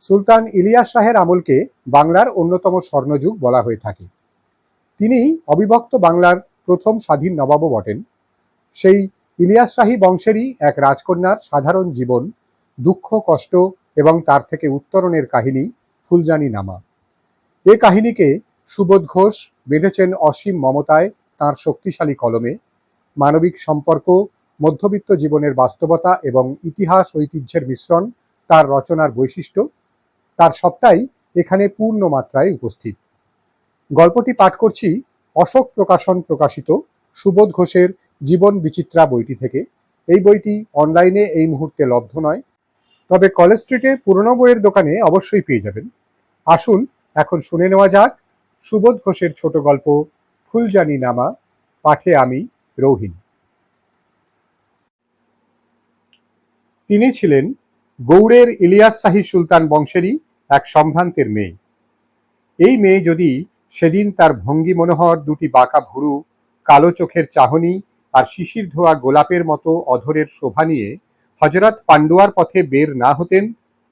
সুলতান ইলিয়াস শাহের আমলকে বাংলার অন্যতম স্বর্ণযুগ বলা হয়ে থাকে। তিনি অবিভক্ত বাংলার প্রথম স্বাধীন নবাবও বটেন। সেই ইলিয়াস শাহী বংশেরই এক রাজকন্যার সাধারণ জীবন, দুঃখ কষ্ট এবং তার থেকে উত্তরণের কাহিনী ফুলজানি নামা। এ কাহিনীকে সুবোধ ঘোষ বেঁধেছেন অসীম মমতায় তাঁর শক্তিশালী কলমে। মানবিক সম্পর্ক, মধ্যবিত্ত জীবনের বাস্তবতা এবং ইতিহাস ঐতিহ্যের মিশ্রণ তার রচনার বৈশিষ্ট্য। তার সবটাই এখানে পূর্ণ মাত্রায় উপস্থিত। গল্পটি পাঠ করছি অশোক প্রকাশন প্রকাশিত সুবোধ ঘোষের জীবন বিচিত্রা বইটি থেকে। এই বইটি অনলাইনে এই মুহূর্তে লব্ধ নয়, তবে কলেজ স্ট্রিটে পুরনো বইয়ের দোকানে অবশ্যই পেয়ে যাবেন। আসুন এখন শুনে নেওয়া যাক সুবোধ ঘোষের ছোট গল্প ফুলজানি নামা। পাঠে আমি রৌহিন। তিনি ছিলেন গৌড়ের ইলিয়াস শাহী সুলতান বংশেরই এক সম্ভ্রান্তের মেয়ে। এই মেয়ে যদি সেদিন তার ভঙ্গি মনোহর দুটি বাঁকা ভুরু, কালো চোখের চাহনি আর শিশির ধোয়া গোলাপের মতো অধরের শোভা নিয়ে হজরত পান্ডুয়ার পথে বের না হতেন,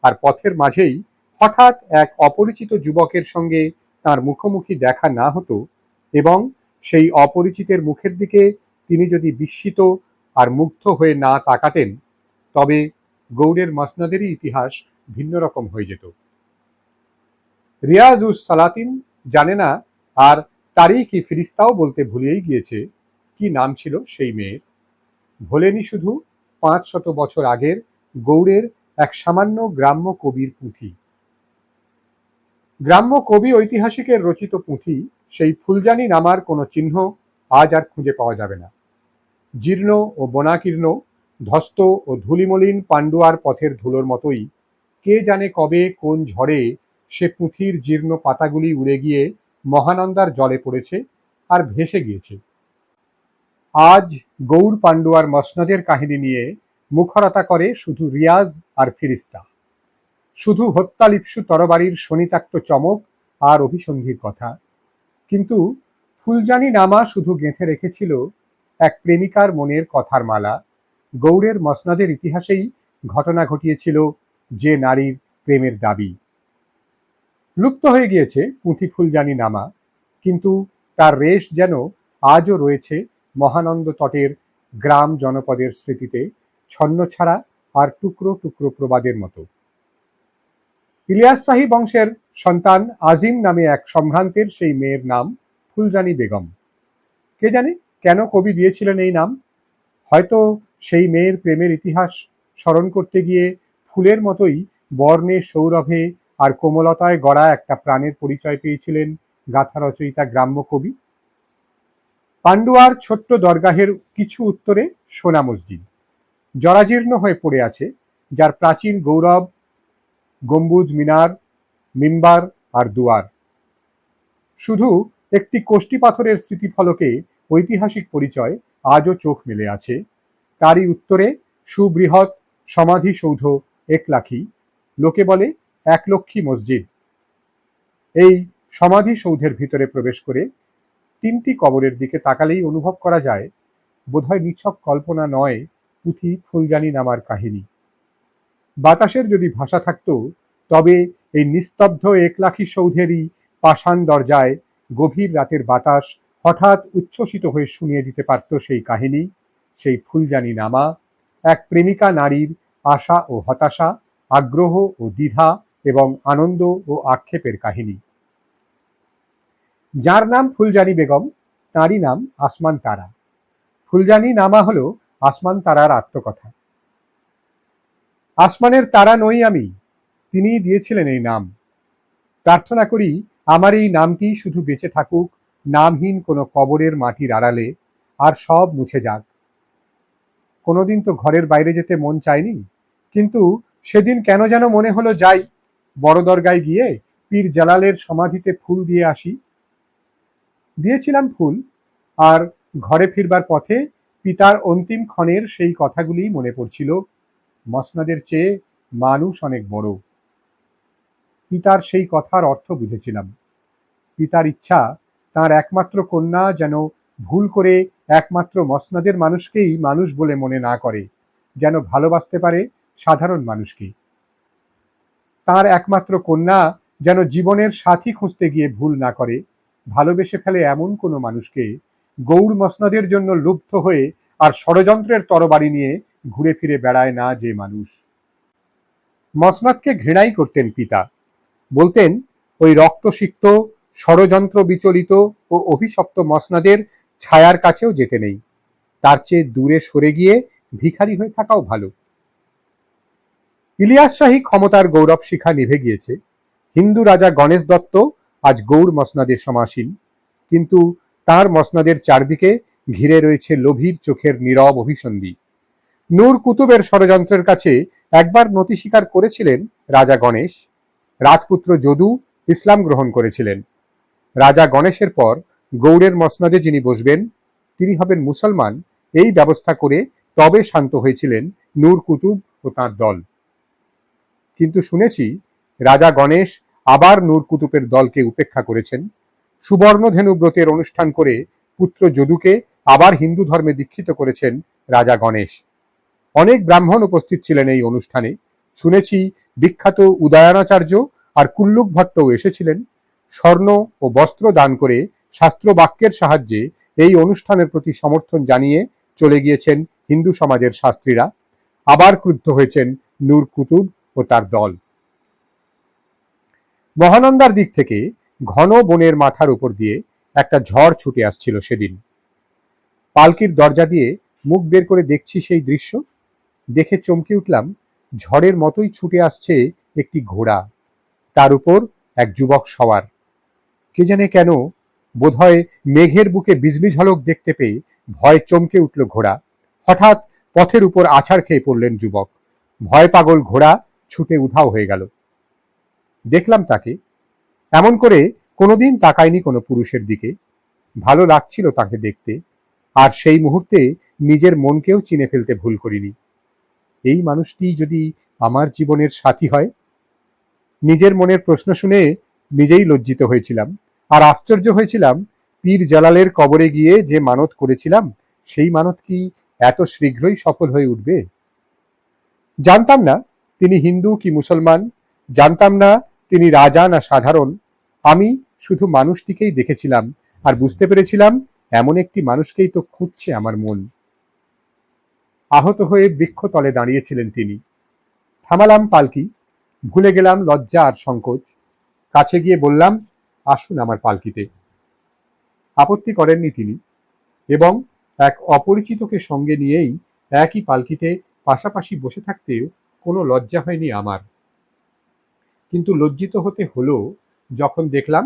আর পথের মাঝেই হঠাৎ এক অপরিচিত যুবকের সঙ্গে তার মুখোমুখি দেখা না হতো, এবং সেই অপরিচিতের মুখের দিকে তিনি যদি বিস্মিত আর মুগ্ধ হয়ে না তাকাতেন, তবে গৌড়ের মসনদেরই ইতিহাস ভিন্ন রকম হয়ে যেত। রিয়াজ উস সালাতিন জানে না, আর তারিখ-ই ফিরিস্তাও বলতে ভুলিয়েই গিয়েছে কি নাম ছিল সেই মেয়ের। ভোলেনি শুধু 500 বছর আগের গৌড়ের এক সামান্য গ্রাম্য কবির পুঁথি। গ্রাম্য কবি ঐতিহাসিকের রচিত পুঁথি সেই ফুলজানি নামার কোনো চিহ্ন আজ আর খুঁজে পাওয়া যাবে না। জীর্ণ ও বনাকীর্ণ, ধ্বস্ত ও ধুলিমলিন পান্ডুয়ার পথের ধুলোর মতোই কে জানে কবে কোন ঝড়ে সে পুঁথির জীর্ণ পাতাগুলি উড়ে গিয়ে মহানন্দার জলে পড়েছে আর ভেসে গিয়েছে। আজ গৌর পান্ডুয়ার মসনদের কাহিনী নিয়ে মুখরতা করে শুধু রিয়াজ আর ফিরিস্তা, শুধু হত্যালিপ্সু তরবারির শনিতাক্ত চমক আর অভিসন্ধির কথা। কিন্তু ফুলজানি নামা শুধু গেঁথে রেখেছিল এক প্রেমিকার মনের কথার মালা। গৌড়ের মসনদের ইতিহাসেই ঘটনা ঘটিয়েছিল যে নারীর প্রেমের দাবি। লুপ্ত হয়ে গিয়েছে পুঁথি ফুলজানি নামা, কিন্তু তার রেশ যেন আজও রয়েছে মহানন্দ তটের গ্রাম জনপদের স্মৃতিতে, ছন্নছাড়া আর টুকরো টুকরো প্রবাদের মতো। ইলিয়াস শাহী বংশের সন্তান আজিম নামে এক সম্ভ্রান্তের সেই মেয়ের নাম ফুলজানি বেগম। কে জানে কেন কবি দিয়েছিলেন এই নাম? হয়তো সেই মেয়ের প্রেমের ইতিহাস স্মরণ করতে গিয়ে ফুলের মতোই বর্ণে, সৌরভে আর কোমলতায় গড়া একটা প্রাণের পরিচয় পেয়েছিলেন গাথা রচয়িতা গ্রাম্য কবি। পান্ডুয়ার ছোট্ট দরগাহের কিছু উত্তরে সোনা মসজিদ জরাজীর্ণ হয়ে পড়ে আছে, যার প্রাচীন গৌরব, গম্বুজ, মিনার, মিম্বার আর দুয়ার। শুধু একটি কোষ্টি পাথরের স্মৃতিফলকে ঐতিহাসিক পরিচয় আজও চোখ মেলে আছে। তারই উত্তরে সুবৃহৎ সমাধিসৌধ একলাখী, লোকে বলে 1 লক্ষী মসজিদ। এই সমাধিসৌধের ভিতরে প্রবেশ করে 3টি কবরের দিকে তাকালেই অনুভব করা যায় বোধহয় নিছক কল্পনা নয়, পুঁথি ফুলজানি নামার কাহিনী। বাতাসের যদি ভাষা থাকতো, তবে এই নিস্তব্ধ একলাখী সৌধেরই পাষাণ দরজায় গভীর রাতের বাতাস হঠাৎ উচ্ছ্বসিত হয়ে শুনিয়ে দিতে পারত সেই কাহিনী, সেই ফুলজানি নামা, এক প্রেমিকা নারীর আশা ও হতাশা, আগ্রহ ও দ্বিধা এবং আনন্দ ও আক্ষেপের কাহিনী। যার নাম ফুলজানি বেগম, তাঁরই নাম আসমান তারা। ফুলজানি নামা হলো আসমান তারার আত্মকথা। আসমানের তারা নই আমি, তিনিই দিয়েছিলেন এই নাম। প্রার্থনা করি আমার এই নামটি শুধু বেঁচে থাকুক নামহীন কোনো কবরের মাটির আড়ালে, আর সব মুছে যাক। কোনোদিন তো ঘরের বাইরে যেতে মন চায়নি, কিন্তু সেদিন কেন যেন মনে হলো যাই, বড় দরগায় গিয়ে পীর জালালের সমাধিতে ফুল দিয়ে আসি। দিয়েছিলাম ফুল, আর ঘরে ফিরবার পথে পিতার অন্তিম ক্ষণের সেই কথাগুলি মনে পড়ছিল। মসনদের চেয়ে মানুষ অনেক বড়। পিতার সেই কথার অর্থ বুঝেছিলাম। পিতার ইচ্ছা তার একমাত্র কন্যা যেন ভুল করে একমাত্র মসনদের মানুষকেই মানুষ বলে মনে না করে, যেন ভালোবাসতে পারে সাধারণ মানুষকে। তার একমাত্র কন্যা যেন জীবনের সাথী খুঁজতে গিয়ে ভুল না করে ভালোবেসে ফেলে এমন কোনো মানুষকে, গৌর মসনদের জন্য লুব্ধ হয়ে আর ষড়যন্ত্রের তরবারি নিয়ে ঘুরে ফিরে বেড়ায় না যে মানুষ। মসনদকে ঘৃণাই করতেন পিতা। বলতেন ওই রক্তসিক্ত, ষড়যন্ত্র বিচলিত ও অভিশপ্ত মসনদের ছায়ার কাছেও যেতে নেই, তার চেয়ে দূরে সরে গিয়ে ভিখারি হয়ে থাকাও ভালো। ইলিয়াস শাহী ক্ষমতার গৌরব শিখা নিভে গিয়েছে। হিন্দু রাজা গণেশ দত্ত আজ গৌর মসনদের সমাসীন, কিন্তু তার মসনদের চারদিকে ঘিরে রয়েছে লোভীর চোখের নীরব অভিসন্ধি। নূর কুতুবের ষড়যন্ত্রের কাছে একবার নতি স্বীকার করেছিলেন রাজা গণেশ। রাজপুত্র যদু ইসলাম গ্রহণ করেছিলেন। রাজা গণেশের পর গৌড়ের মসনদে যিনি বসবেন তিনি হবেন মুসলমান, এই ব্যবস্থা করে তবে শান্ত হয়েছিলেন নূর কুতুব ও তাঁর দল। কিন্তু শুনেছি রাজা গণেশ আবার নূর কুতুবের দলকে উপেক্ষা করেছেন। সুবর্ণধেনু ব্রতের অনুষ্ঠান করে পুত্র যদুকে আবার হিন্দু ধর্মে দীক্ষিত করেছেন রাজা গণেশ। অনেক ব্রাহ্মণ উপস্থিত ছিলেন এই অনুষ্ঠানে। শুনেছি বিখ্যাত উদয়নাচার্য আর কুল্লুক ভট্টও এসেছিলেন। স্বর্ণ ও বস্ত্র দান করে শাস্ত্র বাক্যের সাহায্যে এই অনুষ্ঠানের প্রতি সমর্থন জানিয়ে চলে গিয়েছেন হিন্দু সমাজের শাস্ত্রীরা। আবার ক্রুদ্ধ হয়েছেন নূর কুতুব ও তার দল। মহানন্দার দিক থেকে ঘন বনের মাথার উপর দিয়ে একটা ঝড় ছুটে আসছিল সেদিন। পালকির দরজা দিয়ে মুখ বের করে দেখছি সেই দৃশ্য। দেখে চমকে উঠলাম। ঝড়ের মতোই ছুটে আসছে একটি ঘোড়া, তার উপর এক যুবক সওয়ার। কে জানে কেন, বোধহয় মেঘের বুকে বিজলি ঝলক দেখতে পেয়ে ভয় চমকে উঠল ঘোড়া। হঠাৎ পথের উপর আছাড় খেয়ে পড়লেন যুবক। ভয় পাগল ঘোড়া ছুটে উধাও হয়ে গেল। দেখলাম তাকে। এমন করে কোনোদিন তাকায়নি কোনো পুরুষের দিকে। ভালো লাগছিল তাকে দেখতে, আর সেই মুহূর্তে নিজের মনকেও চিনে ফেলতে ভুল করিনি। এই মানুষটি যদি আমার জীবনের সাথী হয়। নিজের মনের প্রশ্ন শুনে নিজেই লজ্জিত হয়েছিলাম, আর আশ্চর্য হয়েছিলাম পীর জালালের কবরে গিয়ে যে মানত করেছিলাম সেই মানত কি এত শীঘ্রই সফল হয়ে উঠবে। জানতাম না তিনি হিন্দু কি মুসলমান, জানতাম না তিনি রাজা না সাধারণ। আমি শুধু মানুষটিকেই দেখেছিলাম আর বুঝতে পেরেছিলাম এমন একটি মানুষকেই তো খুঁজছে আমার মন। আহত হয়ে বৃক্ষতলে দাঁড়িয়েছিলেন তিনি। থামালাম পালকি। ভুলে গেলাম লজ্জা আর সংকোচ। কাছে গিয়ে বললাম, আসুন আমার পালকিতে। আপত্তি করেননি তিনি, এবং এক অপরিচিতকে সঙ্গে নিয়েই একই পালকিতে পাশাপাশি বসে থাকতেও কোনো লজ্জা হয়নি আমার। কিন্তু লজ্জিত হতে হলো যখন দেখলাম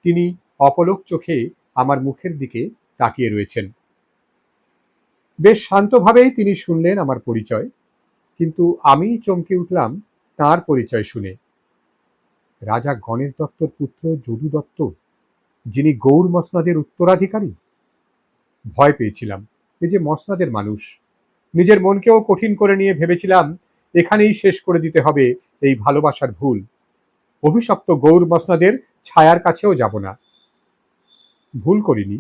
তিনি অপলক চোখে আমার মুখের দিকে তাকিয়ে রয়েছেন। বেশ শান্তভাবেই তিনি শুনলেন আমার পরিচয়, কিন্তু আমি চমকে উঠলাম তাঁর পরিচয় শুনে। রাজা গণেশ দত্তর পুত্র যদু দত্ত, যিনি গৌর মসনদের উত্তরাধিকারী। ভয় পেয়েছিলাম, এ যে মসনদের মানুষ। নিজের মনকেও কঠিন করে নিয়ে ভেবেছিলাম এখানেই শেষ করে দিতে হবে এই ভালোবাসার ভুল। অভিশপ্ত গৌর মসনদের ছায়ার কাছেও যাব না। ভুল করিনি,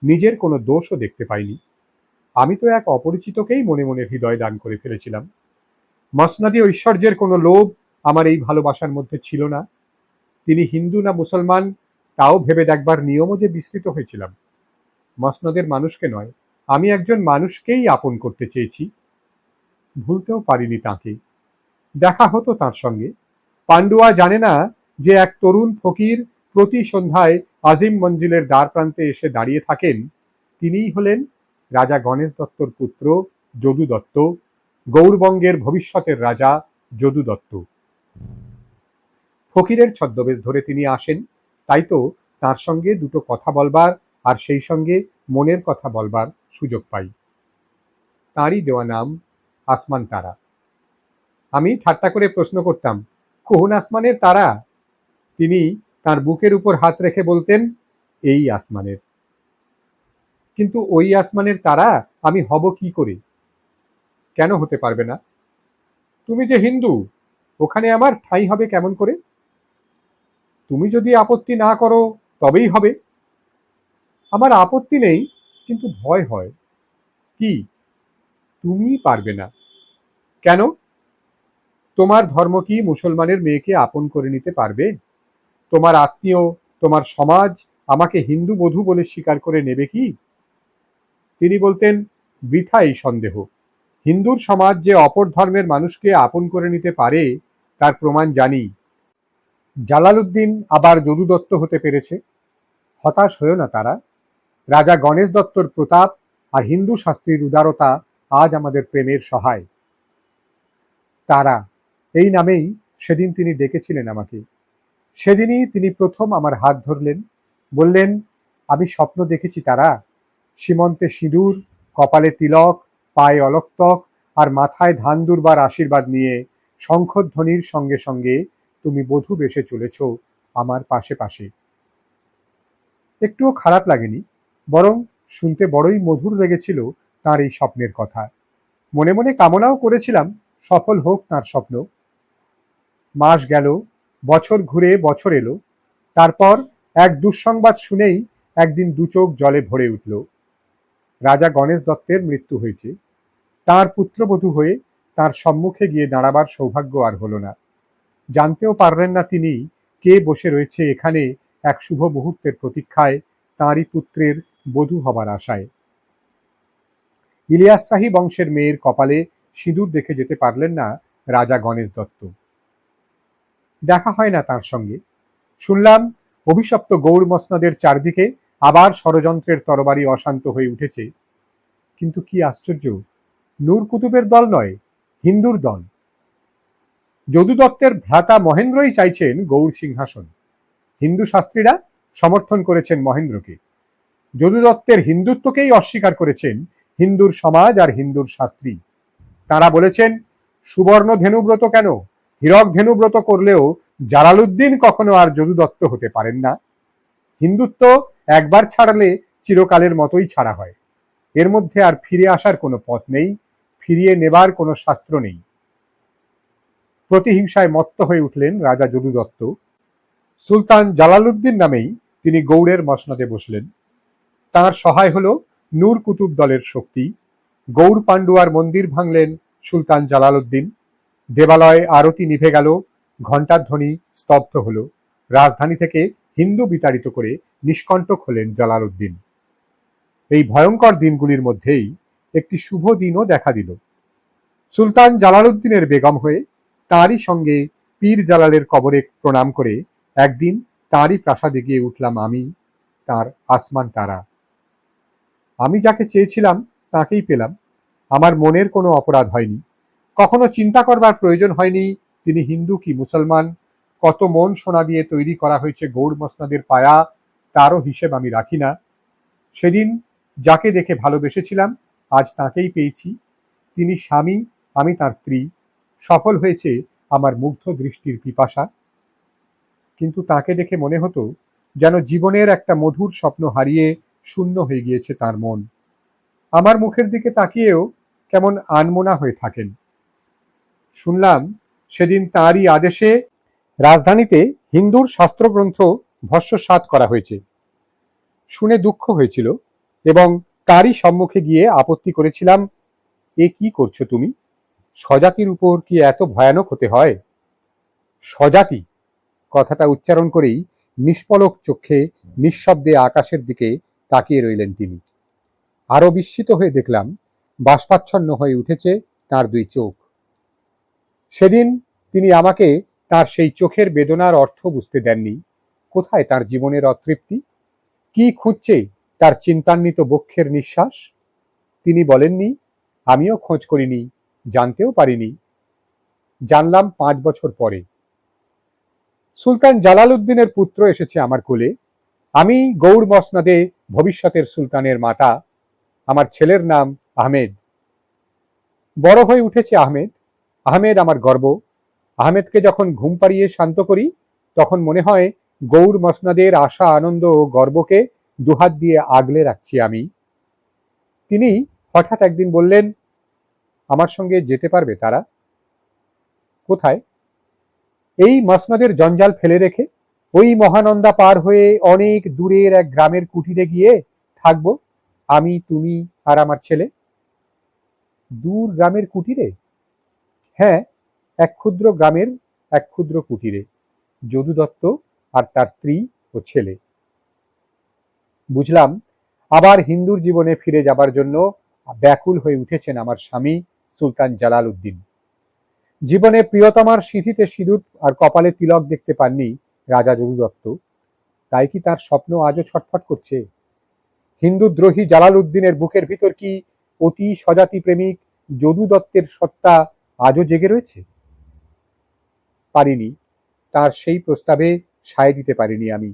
নিজের কোনো দোষও দেখতে পাইনি। আমি তো এক অপরিচিতকেই মনে মনে হৃদয় দান করে ফেলেছিলাম। মসনদী ঐশ্বর্যের কোনো লোভ আমার এই ভালোবাসার মধ্যে ছিল না। তিনি হিন্দু না মুসলমান তাও ভেবে দেখবার নিয়মও যে বিস্তৃত হয়েছিলাম। মসনদের মানুষকে নয়, আমি একজন মানুষকেই আপন করতে চেয়েছি। ভুলতেও পারিনি তাঁকে। দেখা হতো তাঁর সঙ্গে। পান্ডুয়া জানে না যে এক তরুণ ফকির প্রতি সন্ধ্যায় আজিম মঞ্জিলের দ্বার প্রান্তে এসে দাঁড়িয়ে থাকেন। তিনিই হলেন রাজা গণেশ দত্তর পুত্র যদু দত্ত, গৌরবঙ্গের ভবিষ্যতের রাজা যদু দত্ত। ফকিরের ছদ্মবেশ ধরে তিনি আসেন, তাই তো তাঁর সঙ্গে দুটো কথা বলবার আর সেই সঙ্গে মনের কথা বলবার সুযোগ পাই। তাঁরই দেওয়া নাম আসমান তারা। আমি ঠাট্টা করে প্রশ্ন করতাম, কোন আসমানের তারা? তিনি তার বুকের উপর হাত রেখে বলতেন, এই আসমানের। কিন্তু ওই আসমানের তারা আমি হব কি করে? কেন হতে পারবে না? তুমি যে হিন্দু, ওখানে আমার ঠাঁই হবে কেমন করে? তুমি যদি আপত্তি না করো তবেই হবে। আমার আপত্তি নেই, কিন্তু ভয় হয়। কি? তুমি পারবে না। কেন? তোমার ধর্ম কি মুসলমানের মেয়েকে আপন করে নিতে পারবে? তোমার আত্মীয়, তোমার সমাজ আমাকে হিন্দু বধূ বলে স্বীকার করে নেবে কি? তিনি বলতেন, বৃথা এই সন্দেহ। হিন্দুর সমাজ যে অপর ধর্মের মানুষকে আপন করে নিতে পারে তার প্রমাণ জানি। জালালউদ্দিন আবার যদু দত্ত হতে পেরেছে। হতাশ হয়েও না তারা। রাজা গণেশ দত্তর প্রতাপ আর হিন্দু শাস্ত্রীর উদারতা আজ আমাদের প্রেমের সহায়। তারা, এই নামেই সেদিন তিনি ডেকেছিলেন আমাকে। সেদিনই তিনি প্রথম আমার হাত ধরলেন, বললেন, আমি স্বপ্ন দেখেছি তারা, সীমন্তে সিঁদুর, কপালে তিলক, পায়ে অলক্তক আর মাথায় ধান দুর্বার আশীর্বাদ নিয়ে শঙ্খধ্বনির সঙ্গে সঙ্গে তুমি বধূ বেশে চলেছ আমার পাশে পাশে। একটুও খারাপ লাগেনি, বরং শুনতে বড়ই মধুর লেগেছিল তার এই স্বপ্নের কথা। মনে মনে কামনাও করেছিলাম সফল হোক তার স্বপ্ন। মাস গেল, বছর ঘুরে বছর এলো। তারপর এক দুঃসংবাদ শুনেই একদিন দু চোখ জলে ভরে উঠল। রাজা গণেশ দত্তের মৃত্যু হয়েছে। তার পুত্রবধূ হয়ে তার সম্মুখে গিয়ে দাঁড়াবার সৌভাগ্য আর হলো না। জানতেও পারলেন না তিনি কে বসে রয়েছে এখানে এক শুভ মুহূর্তের প্রতীক্ষায়, তাঁরই পুত্রের বধূ হবার আশায়। ইলিয়াস শাহী বংশের মেয়ের কপালে সিঁদুর দেখে যেতে পারলেন না রাজা গণেশ দত্ত। দেখা হয় না তার সঙ্গে। শুনলাম অভিশপ্ত গৌর মসনদের চারদিকে আবার ষড়যন্ত্রের তরবারি অশান্ত হয়ে উঠেছে। কিন্তু কি আশ্চর্য, নূর কুতুবের দল নয়, হিন্দুর দল। যদু দত্তের ভ্রাতা মহেন্দ্রই চাইছেন গৌর সিংহাসন। হিন্দু শাস্ত্রীরা সমর্থন করেছেন মহেন্দ্রকে। যদু দত্তের হিন্দুত্বকেই অস্বীকার করেছেন হিন্দুর সমাজ আর হিন্দুর শাস্ত্রী। তারা বলেছেন, সুবর্ণ ধেনুব্রত কেন, হীরক ধেনুব্রত করলেও জালালউদ্দিন কখনো আর যদু দত্ত হতে পারেন না। হিন্দুত্ব একবার ছাড়লে চিরকালের মতোই ছাড়া হয়। এর মধ্যে আর ফিরে আসার কোনো পথ নেই, ফিরিয়ে নেবার কোনো শাস্ত্র নেই। প্রতিহিংসায় মত্ত হয়ে উঠলেন রাজা যদু দত্ত। সুলতান জালালউদ্দিন নামেই তিনি গৌড়ের মসনদে বসলেন। তাঁর সহায় হল নূর কুতুব দলের শক্তি। গৌর পান্ডুয়ার মন্দির ভাঙলেন সুলতান জালালউদ্দিন। দেবালয়ে আরতি নিভে গেল, ঘণ্টার ধ্বনি স্তব্ধ হল। রাজধানী থেকে হিন্দু বিতাড়িত করে নিষ্কণ্টক হলেন জালালউদ্দিন। এই ভয়ঙ্কর দিনগুলির মধ্যেই একটি শুভ দিনও দেখা দিল। সুলতান জালালউদ্দিনের বেগম হয়ে তাঁরই সঙ্গে পীর জালালের কবরে প্রণাম করে একদিন তাঁরই প্রাসাদে গিয়ে উঠলাম আমি, তাঁর আসমান তারা। আমি যাকে চেয়েছিলাম তাকেই পেলাম। আমার মনের কোনো অপরাধ হয়নি। কখনো চিন্তা করবার প্রয়োজন হয়নি তিনি হিন্দু কি মুসলমান। কত মন সোনা দিয়ে তৈরি করা হয়েছে গৌর মসনদের পায়া, তারও হিসেব আমি রাখি না। সেদিন যাকে দেখে ভালোবেসেছিলাম আজ তাকেই পেয়েছি। তিনি স্বামী, আমি তার স্ত্রী। সফল হয়েছে আমার মুগ্ধ দৃষ্টির পিপাসা। কিন্তু তাকে দেখে মনে হতো যেন জীবনের একটা মধুর স্বপ্ন হারিয়ে শূন্য হয়ে গিয়েছে তার মন। আমার মুখের দিকে তাকিয়েও কেমন আনমনা হয়ে থাকেন। শুনলাম সেদিন তাঁরই আদেশে রাজধানীতে হিন্দুর শাস্ত্রগ্রন্থ ভস্মসাৎ করা হয়েছে। শুনে দুঃখ হয়েছিল এবং তাঁরই সম্মুখে গিয়ে আপত্তি করেছিলাম, এ কি করছো তুমি? স্বজাতির উপর কি এত ভয়ানক হতে হয়? স্বজাতি কথাটা উচ্চারণ করেই নিষ্পলক চোখে নিঃশব্দে আকাশের দিকে তাকিয়ে রইলেন তিনি। আরো বিস্মিত হয়ে দেখলাম বাষ্পাচ্ছন্ন হয়ে উঠেছে তার দুই চোখ। সেদিন তিনি আমাকে তার সেই চোখের বেদনার অর্থ বুঝতে দেননি। কোথায় তার জীবনের অতৃপ্তি? কি খুঁজছে তার চিন্তান্বিত বক্ষের নিঃশ্বাস? তিনি বলেননি, আমিও খোঁজ করিনি, জানতেও পারিনি। জানলাম 5 বছর পরে। সুলতান জালালউদ্দিনের পুত্র এসেছে আমার কোলে। আমি গৌর মসনদে ভবিষ্যতের সুলতানের মাতা। আমার ছেলের নাম আহমেদ। বড় হয়ে উঠেছে আহমেদ। আহমেদ আমার গর্ব। আহমেদকে যখন ঘুম পাড়িয়ে শান্ত করি তখন মনে হয় গৌর মসনদের আশা আনন্দ ও গর্বকে দুহাত দিয়ে আগলে রাখছি আমি। তিনি হঠাৎ একদিন বললেন, আমার সঙ্গে যেতে পারবে তারা? কোথায়? এই মসনদের জঞ্জাল ফেলে রেখে ওই মহানন্দা পার হয়ে অনেক দূরের এক গ্রামের কুটিরে গিয়ে থাকবো, আমি, তুমি আর আমার ছেলে। দূর গ্রামের কুটিরে? হ্যাঁ, এক ক্ষুদ্র গ্রামের এক ক্ষুদ্র কুটিরে যদু দত্ত আর তার স্ত্রী ও ছেলে। বুঝলাম আবার হিন্দুর জীবনে ফিরে যাবার জন্য ব্যাকুল হয়ে উঠেছেন আমার স্বামী সুলতান জালাল উদ্দিন। জীবনে প্রিয়তমার সিঁথিতে সিঁদুর আর কপালে তিলক দেখতে পাননি রাজা যদু দত্ত, তাই কি তার স্বপ্ন আজও ছটফট করছে? হিন্দু দ্রোহী জালাল উদ্দিনের বুকের ভিতর কি অতি স্বজাতি প্রেমিক যদু দত্তের সত্তা আজও জেগে রয়েছে? পারিনি, তার সেই প্রস্তাবে সায় দিতে পারিনি আমি।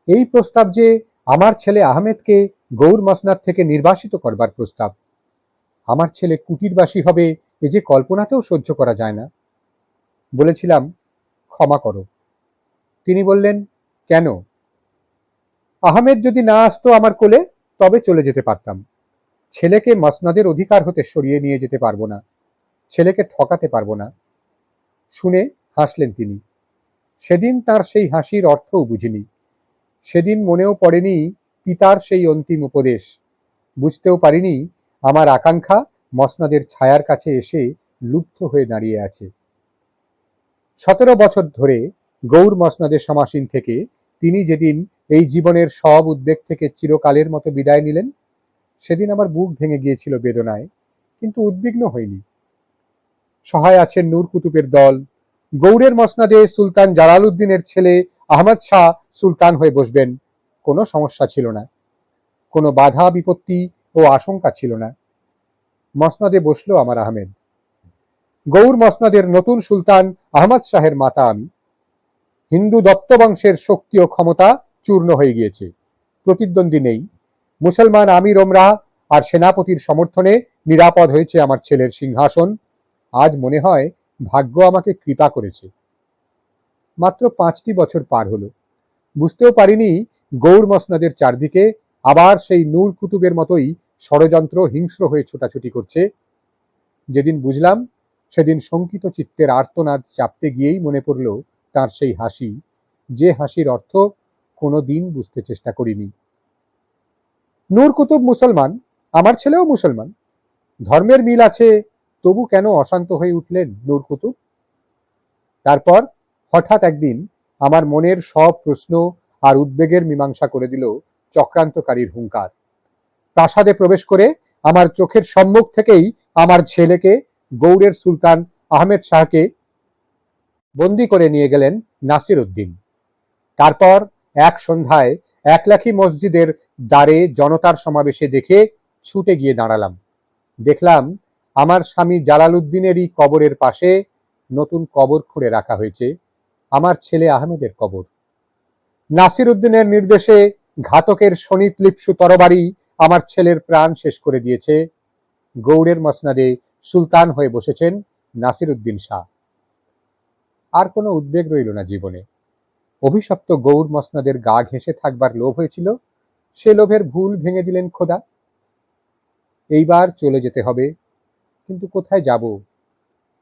এই প্রস্তাব যে আমার ছেলে আহমেদকে গৌর মসনাদ থেকে নির্বাসিত করবার প্রস্তাব, আমার ছেলে কুটিরবাসী হবে, এ যে কল্পনাতেও সহ্য করা যায় না। বলেছিলাম, ক্ষমা করো। তিনি বললেন, কেন? আহমেদ যদি না আসতো আমার কোলে, তবে চলে যেতে পারতাম। ছেলেকে মসনদের অধিকার হতে সরিয়ে নিয়ে যেতে পারবো না, ছেলেকে ঠকাতে পারবো না। শুনে হাসলেন তিনি। সেদিন তার সেই হাসির অর্থও বুঝিনি। সেদিন মনেও পড়েনি পিতার সেই অন্তিম উপদেশ। বুঝতেও পারিনি আমার আকাঙ্ক্ষা মসনদের ছায়ার কাছে এসে লুপ্ত হয়ে দাঁড়িয়ে আছে। 17 বছর ধরে গৌর মসনদের সমাসীন থেকে তিনি যেদিন এই জীবনের সব উদ্বেগ থেকে চিরকালের মতো বিদায় নিলেন, সেদিন আমার বুক ভেঙে গিয়েছিল বেদনায়, কিন্তু উদ্বিগ্ন হইনি। সহায় আছেন নূর কুতুবের দল। গৌড়ের মসনদে সুলতান জালাল উদ্দিনের ছেলে আহমদ শাহ সুলতান হয়ে বসবেন, কোনো সমস্যা ছিল না। কোনো বাধা বিপত্তি ও আশঙ্কা ছিল না। মসনদে বসল আমার আহমেদ। গৌর মসনদের নতুন সুলতান আহমদ শাহের মাতা আমি। হিন্দু দত্ত বংশের শক্তি ও ক্ষমতা চূর্ণ হয়ে গিয়েছে, প্রতিদ্বন্দ্বী নেই। মুসলমান আমির ওমরা আর সেনাপতির সমর্থনে নিরাপদ হয়েছে আমার ছেলের সিংহাসন। আজ মনে হয় ভাগ্য আমাকে কৃপা করেছে। মাত্র 5টি বছর পার হলো, বুঝতেও পারিনি গৌর মসনদের চারদিকে আবার সেই নূর কুতুবের মতোই ষড়যন্ত্র হিংস্র হয়ে ছোটাছুটি করছে। যেদিন বুঝলাম, সেদিন শঙ্কিত চিত্তের আর্তনাদ চাপতে গিয়েই মনে পড়ল তার সেই হাসি, যে হাসির অর্থ কোনো দিন বুঝতে চেষ্টা করিনি। নূর কুতুব মুসলমান, আমার ছেলেও মুসলমান। ধর্মের মিল আছে, তবু কেন অশান্ত হয়ে উঠলেন নূর কুতুব? তারপর হঠাৎ একদিন আমার মনের সব প্রশ্ন আর উদ্বেগের মীমাংসা করে দিল চক্রান্তকারীর হুঙ্কার। প্রাসাদে প্রবেশ করে আমার চোখের সম্মুখ থেকেই আমার ছেলেকে, গৌড়ের সুলতান আহমেদ শাহকে বন্দি করে নিয়ে গেলেন নাসির উদ্দিন। তারপর এক সন্ধ্যায় একলাখি মসজিদের দ্বারে জনতার সমাবেশে দেখে ছুটে গিয়ে দাঁড়ালাম। দেখলাম আমার স্বামী জালাল উদ্দিনেরই কবরের পাশে নতুন কবর খুঁড়ে রাখা হয়েছে, আমার ছেলে আহমেদের কবর। নাসির উদ্দিনের নির্দেশে ঘাতকের শনিত লিপ্সু তরবারি আমার ছেলের প্রাণ শেষ করে দিয়েছে। গৌড়ের মসনদে সুলতান হয়ে বসেছেন নাসির উদ্দিন শাহ। আর কোনো উদ্বেগ রইল না জীবনে। অভিশপ্ত গৌর মসনদের গা ঘেঁষে থাকবার লোভ হয়েছিল, সে লোভের ভুল ভেঙে দিলেন খোদা। এইবার চলে যেতে হবে, কিন্তু কোথায় যাব?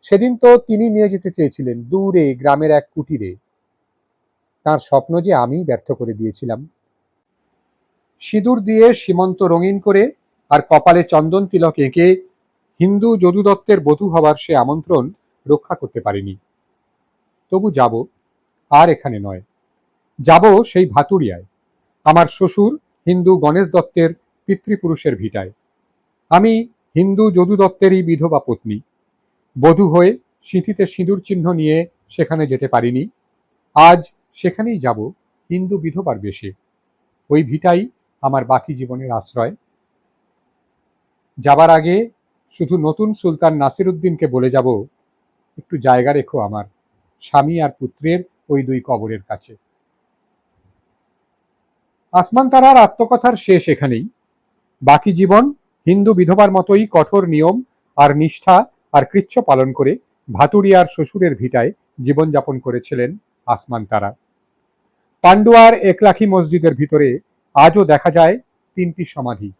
সেদিন তো তিনি নিয়ে যেতে চেয়েছিলেন দূরে গ্রামের এক কুটিরে। তার স্বপ্ন যে আমি ব্যর্থ করে দিয়েছিলাম। সিঁদুর দিয়ে সীমন্ত রঙিন করে আর কপালে চন্দন তিলক এঁকে হিন্দু যদু দত্তের বধূ হবার সে আমন্ত্রণ রক্ষা করতে পারিনি। তবু যাব, আর এখানে নয়। যাব সেই ভাতুরিয়ায়, আমার শ্বশুর হিন্দু গণেশ দত্তের পিতৃপুরুষের ভিটায়। আমি হিন্দু যদু দত্তেরই বিধবা পত্নী। বধূ হয়ে সিঁথিতে সিঁদুর চিহ্ন নিয়ে সেখানে যেতে পারিনি। আজ সেখানেই যাব হিন্দু বিধবার বেশে। ওই ভিটাই আমার বাকি জীবনের আশ্রয়। যাবার আগে শুধু নতুন সুলতান নাসির উদ্দিনকে বলে যাব, একটু জায়গা রেখো আমার স্বামী আর পুত্রের ওই 2 কবরের কাছে। আসমান তারার আত্মকথার শেষ এখানেই। বাকি জীবন হিন্দু বিধবার মতোই কঠোর নিয়ম আর নিষ্ঠা আর কৃচ্ছ পালন করে ভাতুরিয়ার শ্বশুরের ভিটায় জীবনযাপন করেছিলেন আসমান তারা। পান্ডুয়ার একলাখি মসজিদের ভিতরে আজও দেখা যায় 3টি সমাধি।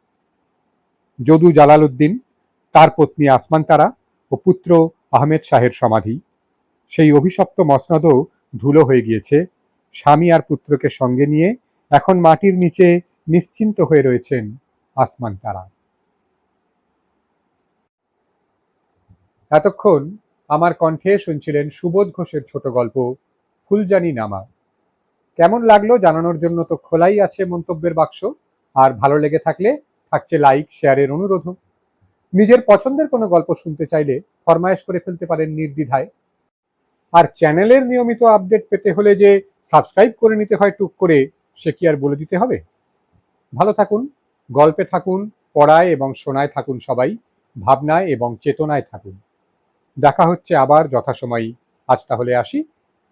যদু জালাল উদ্দিন, তার পত্নী আসমান তারা ও পুত্র আহমেদ শাহের সমাধি। সেই অভিশপ্ত মসনদও ধুলো হয়ে গিয়েছে। স্বামী আর পুত্রকে সঙ্গে নিয়ে এখন মাটির নিচে নিশ্চিন্ত হয়ে রয়েছেন আসমান তারা। এতক্ষণ আমার কণ্ঠে শুনছিলেন সুবোধ ঘোষের ছোট গল্প ফুলজানি নামা। কেমন লাগলো জানানোর জন্য তো খোলাই আছে মন্তব্যের বাক্স, আর ভালো লেগে থাকলে থাকছে লাইক শেয়ারের অনুরোধও। নিজের পছন্দের কোনো গল্প শুনতে চাইলে ফরমায়েশ করে ফেলতে পারেন নির্দ্বিধায়। আর চ্যানেলের নিয়মিত আপডেট পেতে হলে যে সাবস্ক্রাইব করে নিতে হয় টুক করে, সে কি আর বলে দিতে হবে? ভালো থাকুন, গল্পে থাকুন, পড়ায় এবং শোনায় থাকুন সবাই, ভাবনায় এবং চেতনায় থাকুন। দেখা হচ্ছে আবার যথাসময়ই। আজ তাহলে আসি।